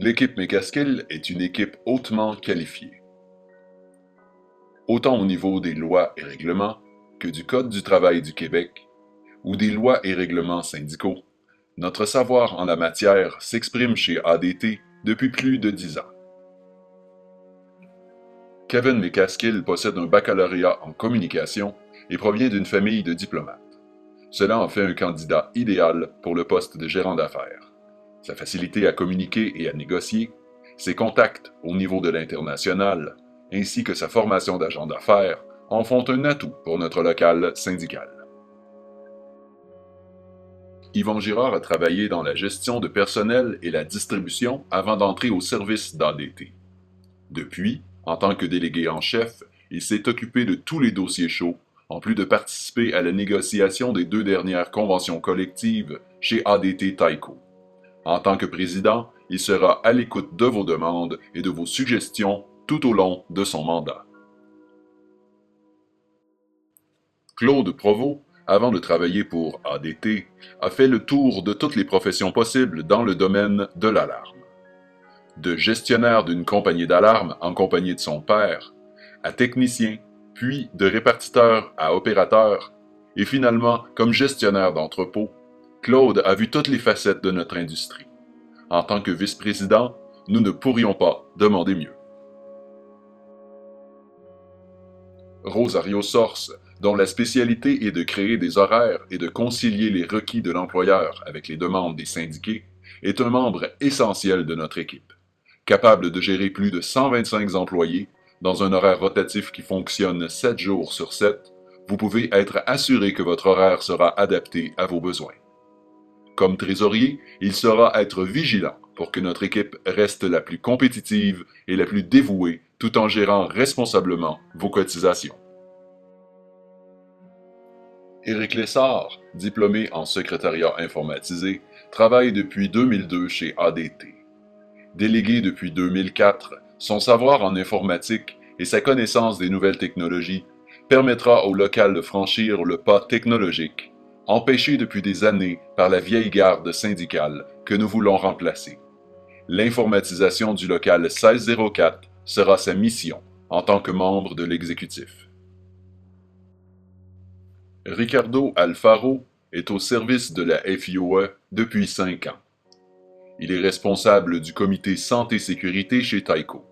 L'équipe McCaskill est une équipe hautement qualifiée, autant au niveau des lois et règlements que du Code du travail du Québec ou des lois et règlements syndicaux. Notre savoir en la matière s'exprime chez ADT depuis plus de 10 ans. Kevin McCaskill possède un baccalauréat en communication et provient d'une famille de diplomates. Cela en fait un candidat idéal pour le poste de gérant d'affaires. Sa facilité à communiquer et à négocier, ses contacts au niveau de l'international, ainsi que sa formation d'agent d'affaires en font un atout pour notre local syndical. Yvon Girard a travaillé dans la gestion de personnel et la distribution avant d'entrer au service d'ADT. Depuis, en tant que délégué en chef, il s'est occupé de tous les dossiers chauds, en plus de participer à la négociation des 2 dernières conventions collectives chez ADT Taïko. En tant que président, il sera à l'écoute de vos demandes et de vos suggestions tout au long de son mandat. Claude Provost, avant de travailler pour ADT, a fait le tour de toutes les professions possibles dans le domaine de l'alarme. De gestionnaire d'une compagnie d'alarme en compagnie de son père, à technicien, puis de répartiteur à opérateur, et finalement comme gestionnaire d'entrepôt, Claude a vu toutes les facettes de notre industrie. En tant que vice-président, nous ne pourrions pas demander mieux. Rosario Sorce, dont la spécialité est de créer des horaires et de concilier les requis de l'employeur avec les demandes des syndiqués, est un membre essentiel de notre équipe. Capable de gérer plus de 125 employés dans un horaire rotatif qui fonctionne 7 jours sur 7, vous pouvez être assuré que votre horaire sera adapté à vos besoins. Comme trésorier, il saura être vigilant pour que notre équipe reste la plus compétitive et la plus dévouée tout en gérant responsablement vos cotisations. Éric Lessard, diplômé en secrétariat informatisé, travaille depuis 2002 chez ADT. Délégué depuis 2004, son savoir en informatique et sa connaissance des nouvelles technologies permettra au local de franchir le pas technologique, empêché depuis des années par la vieille garde syndicale que nous voulons remplacer. L'informatisation du local 1604 sera sa mission en tant que membre de l'exécutif. Ricardo Alfaro est au service de la FIOE depuis 5 ans. Il est responsable du comité santé-sécurité chez Taïko.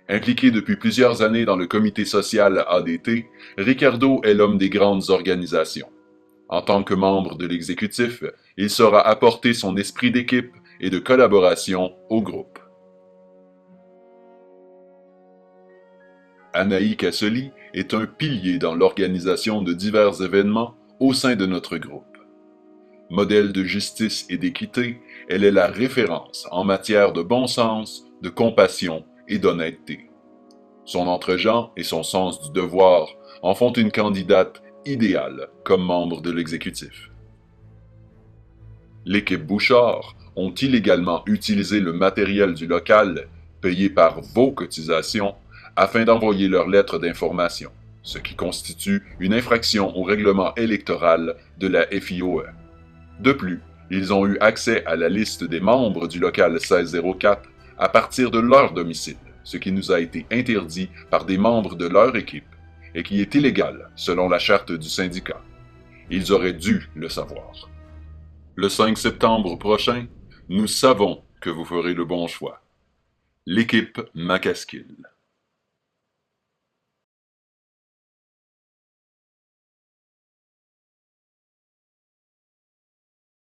Impliqué depuis plusieurs années dans le comité social ADT, Ricardo est l'homme des grandes organisations. En tant que membre de l'exécutif, il saura apporter son esprit d'équipe et de collaboration au groupe. Anaï Cassoli est un pilier dans l'organisation de divers événements au sein de notre groupe. Modèle de justice et d'équité, elle est la référence en matière de bon sens, de compassion et d'honnêteté. Son entre-gens et son sens du devoir en font une candidate idéale comme membre de l'exécutif. L'équipe Bouchard ont illégalement utilisé le matériel du local, payé par vos cotisations, afin d'envoyer leurs lettres d'information, ce qui constitue une infraction au règlement électoral de la FIOE. De plus, ils ont eu accès à la liste des membres du local 1604 à partir de leur domicile, ce qui nous a été interdit par des membres de leur équipe et qui est illégal selon la charte du syndicat. Ils auraient dû le savoir. Le 5 septembre prochain, nous savons que vous ferez le bon choix. L'équipe McCaskill.